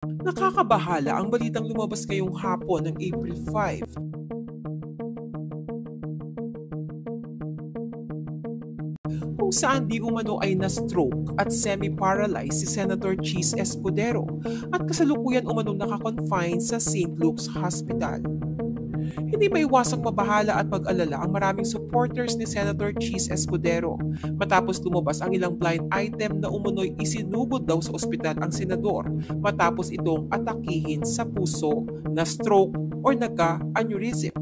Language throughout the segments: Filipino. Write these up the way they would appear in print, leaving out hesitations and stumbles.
Nakakabahala ang balitang lumabas ngayong hapon ng April 5, kung saan di umano ay na-stroke at semi-paralyzed si Senator Cheese Escudero at kasalukuyan umanong nakakonfine sa St. Luke's Hospital. Hindi maiwasang mabahala at mag-alala ang maraming supporters ni Senator Cheese Escudero matapos lumabas ang ilang blind item na umunoy isinugod daw sa ospital ang senador matapos itong atakihin sa puso, na stroke or nagka-aneurysm.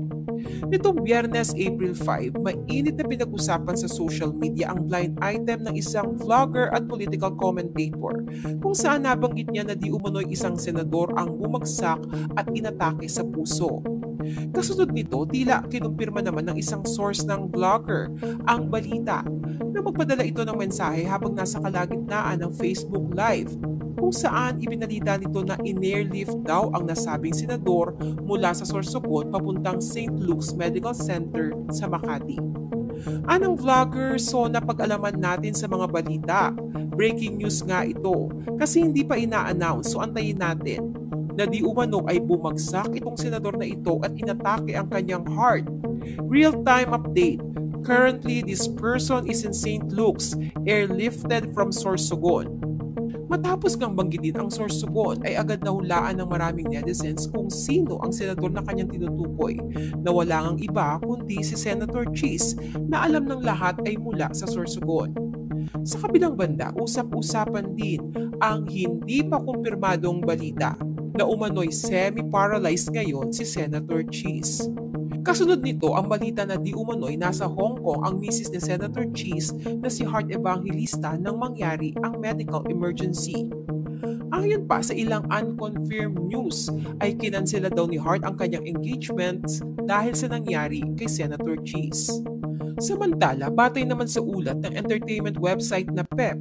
Nitong Biyernes, April 5, mainit na pinag-usapan sa social media ang blind item ng isang vlogger at political commentator kung saan nabanggit niya na di umano'y isang senador ang bumagsak at inatake sa puso. Kasunod nito, tila kinumpirma naman ng isang source ng vlogger ang balita na magpadala ito ng mensahe habang nasa kalagitnaan ng Facebook Live kung saan ibinalita nito na in-airlift daw ang nasabing senador mula sa Sorsogon papuntang St. Luke's Medical Center sa Makati. Anong vlogger, so napag-alaman natin sa mga balita. Breaking news nga ito kasi hindi pa ina-announce, so antayin natin na di umano ay bumagsak itong senador na ito at inatake ang kanyang heart. Real-time update. Currently, this person is in St. Luke's, airlifted from Sorsogon. Matapos ngang banggitin ang Sorsogon ay agad nahulaan ng maraming netizens kung sino ang senador na kanyang tinutukoy na wala ngang iba kundi si Senator Cheese na alam ng lahat ay mula sa Sorsogon. Sa kabilang banda, usap-usapan din ang hindi pa kumpirmadong balita na umano'y semi-paralyzed ngayon si Senator Cheese. Kasunod nito ang balita na di umano'y nasa Hong Kong ang misis ni Senator Cheese na si Heart Evangelista nang mangyari ang medical emergency. Ayon pa sa ilang unconfirmed news ay kinansela daw ni Heart ang kanyang engagement dahil sa nangyari kay Senator Cheese. Samantala, batay naman sa ulat ng entertainment website na PEP,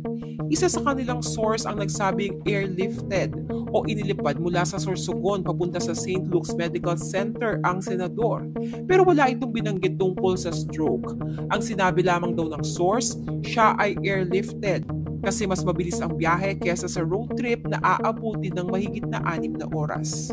isa sa kanilang source ang nagsabing airlifted o inilipad mula sa Sorsogon papunta sa St. Luke's Medical Center ang senador. Pero wala itong binanggit tungkol sa stroke. Ang sinabi lamang daw ng source, siya ay airlifted kasi mas mabilis ang biyahe kesa sa road trip na aabutin ng mahigit na 6 na oras.